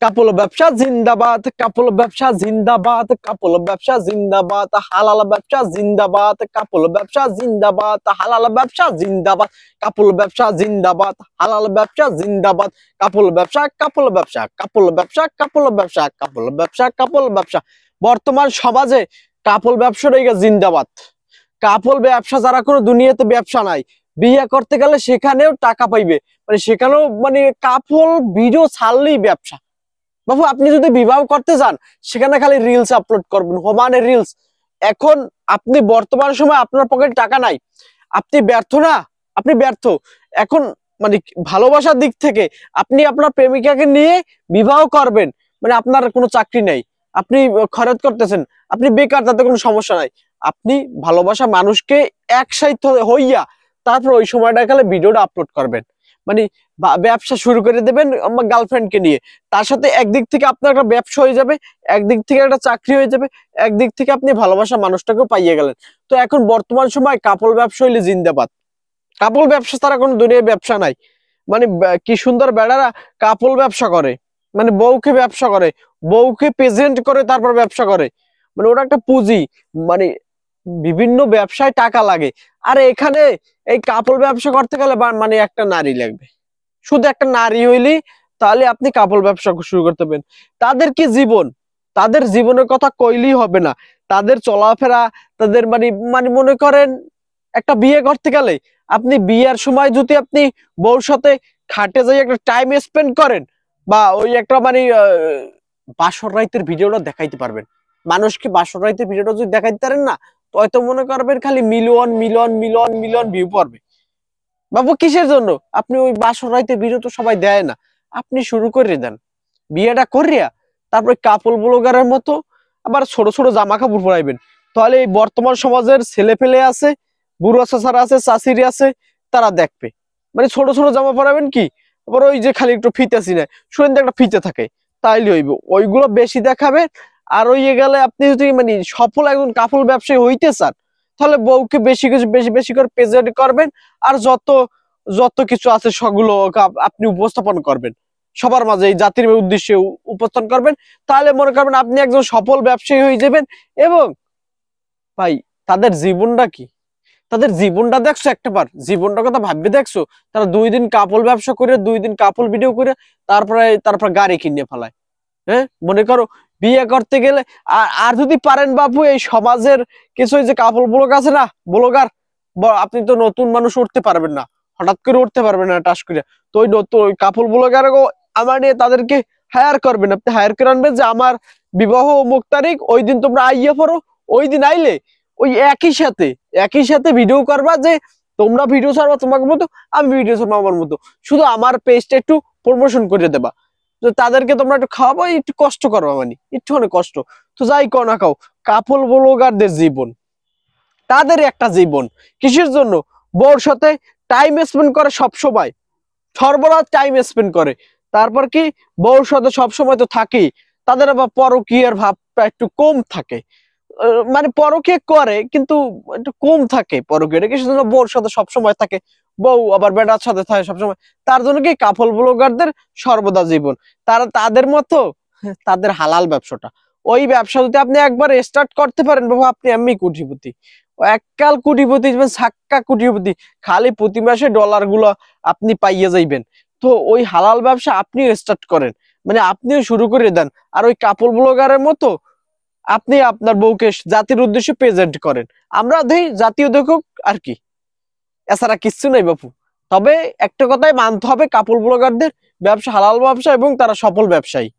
কাপল ব্যবসা জিন্দাবাদ, কাপল ব্যবসা জিন্দাবাদ, কাপল ব্যবসা জিন্দাবাদ, হালাল ব্যবসা জিন্দাবাদ, কাপল ব্যবসা জিন্দাবাদ, হালাল ব্যবসা জিন্দাবাদ, কাপল ব্যবসা জিন্দাবাদ, হালাল ব্যবসা জিন্দাবাদ, কাপল ব্যবসা, কাপল ব্যবসা, কাপল ব্যবসা, কাপল ব্যবসা, কাপল ব্যবসা, কাপল ব্যবসা। বর্তমান সমাজে কাপল ব্যবসা রয়ে গেছে জিন্দাবাদ। কাপল ব্যবসা যারা কোনো দুনিয়াতে ব্যবসা নাই, বিয়ে করতে গেলে সেখানেও টাকা পাইবে, মানে সেখানেও মানে কাপল ভিডিও ছাড়লেই ব্যবসা। বাবু আপনি যদি বিবাহ করতে যান সেখানে খালি রিলস আপলোড করবেন, হোমানের রিলস। এখন আপনি বর্তমান সময় আপনার পকেটে টাকা নাই, আপনি ব্যর্থ না, আপনি ব্যর্থ। এখন মানে ভালোবাসার দিক থেকে আপনি আপনার প্রেমিকাকে নিয়ে বিবাহ করবেন, মানে আপনার কোনো চাকরি নাই, আপনি খরচ করতেছেন, আপনি বেকার, তাতে কোনো সমস্যা নাই। আপনি ভালোবাসা মানুষকে একসাথে হইয়া তারপর ওই সময়টা খালি ভিডিওটা আপলোড করবেন, মানে ব্যবসা শুরু করে দেবেন আমার গার্লফ্রেন্ডকে নিয়ে। তার সাথে একদিক থেকে আপনার একটা ব্যবসা হয়ে যাবে, একদিক থেকে একটা চাকরি হয়ে যাবে, একদিক থেকে আপনি ভালোবাসা মানুষটাকেও পাইয়ে গেলেন। তো এখন বর্তমান সময় কাপল ব্যবসা হইলে জিন্দাবাদ। কাপল ব্যবসা তারা কোনো দুনিয়ায় ব্যবসা নাই। মানে কি সুন্দর বেড়ারা কাপল ব্যবসা করে, মানে বউকে ব্যবসা করে, বউকে প্রেজেন্ট করে তারপর ব্যবসা করে, মানে ওটা একটা পুঁজি। মানে বিভিন্ন ব্যবসায় টাকা লাগে। আর এখানে এই কাপল ব্যবসা করতে গেলে মানে একটা নারী লাগবে, শুধু একটা নারী হইলি তাহলে আপনি কাপল ব্যবসা শুরু করতে পারেন। তাদের কি জীবন, তাদের জীবনের কথা কইলেই হবে না। তাদের চলাফেরা, তাদের মানে মানে মনে করেন একটা বিয়ে করতে গেলে আপনি বিয়ের সময় যদি আপনি বউর সাথে খাটে যাই একটা টাইম স্পেন্ড করেন, বা ওই একটা মানে বাসর রাইতের ভিডিওটা দেখাইতে পারবেন মানুষকে, বাসর রাইতের ভিডিওটা যদি দেখাইতে পারেন না, তো হয়তো মনে করবেন খালি million million million million view পড়বে। বাবু কিসের জন্য? আপনি ওই বাসর রাইতে ভিডিও তো সবাই দেয় না, আপনি শুরু করে দেন বিয়েটা করিয়া, তারপরে কাপল ব্লগারের মতো আবার ছোট ছোট জামা কাপড় পরাইবেন। তাহলে এই বর্তমান সমাজের ছেলে পেলে আছে, বুড়ো চাচারা আছে, চাচিরি আছে, তারা দেখবে। মানে ছোট ছোট জামা পরাবেন কি, আবার ওই যে খালি একটু ফিতে না, শুনেন একটা ফিতে থাকে, তাইলে হইব, ওইগুলো বেশি দেখাবে। আর ওই গেলে আপনি যদি মানে সফল একজন কাপল ব্যবসায়ী হইতে চান, তাহলে বউকে বেশি কিছু বেশি বেশি করে প্রেজেন্ট করবেন। আর যত যত কিছু আছে সবগুলো আপনি উপস্থাপন করবেন সবার মাঝে, এই জাতির উদ্দেশ্যে উপস্থাপন করবেন। তাহলে মনে করবেন আপনি একজন সফল ব্যবসায়ী হয়ে যাবেন। এবং ভাই তাদের জীবনটা কি, তাদের জীবনটা দেখছো একটাবার, জীবনটার কথা ভাববে দেখছো? তারা 2 দিন কাপল ব্যবসা করে, 2 দিন কাপল ভিডিও করে, তারপরে গাড়ি কিনে ফেলায়। হ্যাঁ মনে করো বিয়ে করতে গেলে, আর যদি পারেন বাবু এই সমাজের কিছু যে কাপল ব্লগ আছে না, ব্লগার, আপনি তো নতুন মানুষ উঠতে পারবেন না, হঠাৎ করে উঠতে পারবেন না টাস করে। তো ওই নতুন ওই কাপল ব্লগার আমার নিয়ে তাদেরকে হায়ার করবেন, আপনি হায়ার করে আনবেন যে আমার বিবাহ অমুক তারিখ, ওই দিন তোমরা আইয়া পড়ো। ওই দিন আইলে ওই একই সাথে ভিডিও করবা, যে তোমরা ভিডিও ছাড়বা তোমার মতো, আমি ভিডিও ছাড়বো আমার মতো, শুধু আমার পেজটা একটু প্রমোশন করে দেবা। তো তাদেরকে তোমরা একটু খাওয়াবো, একটু কষ্ট করবা, মানে একটু অনেক কষ্ট। তো যাই কও না খাও, কাপল ব্লগারদের জীবন, তাদের একটা জীবন কিসের জন্য? বউর সাথে টাইম স্পেন্ড করে, সব সময় সর্বরাত টাইম স্পেন্ড করে। তারপর কি বউর সাথে সবসময় তো থাকেই, তাদের আবার পরকীয়ার ভাবটা একটু কম থাকে। মানে পরকীয়া করে কিন্তু একটু কম থাকে পরকীয়াটা, কিসের জন্য? বউর সাথে সবসময় থাকে, বউ আবার বেটার সাথে থাকে সবসময়। তার জন্য কি কাপল ব্লগারদের সর্বদা জীবন, তারা তাদের মতো তাদের হালাল ব্যবসাটা, ওই ব্যবসা যদি আপনি একবার স্টার্ট করতে পারেন বাবু, আপনি এমনি কোটিপতি, এককাল কোটিপতি, সাক্কা কোটিপতি, খালি প্রতি মাসে ডলার গুলো আপনি পাইয়ে যাইবেন। তো ওই হালাল ব্যবসা আপনিও স্টার্ট করেন, মানে আপনিও শুরু করে দেন। আর ওই কাপল ব্লগারের মতো আপনি আপনার বউকে জাতির উদ্দেশ্যে প্রেজেন্ট করেন, আমরা দেই জাতীয় দেখুক আর কি, এছাড়া কিচ্ছু নাই বাপু। তবে একটা কথাই মানতে হবে, কাপল ব্লগারদের ব্যবসা হালাল ব্যবসা এবং তারা সফল ব্যবসায়ী।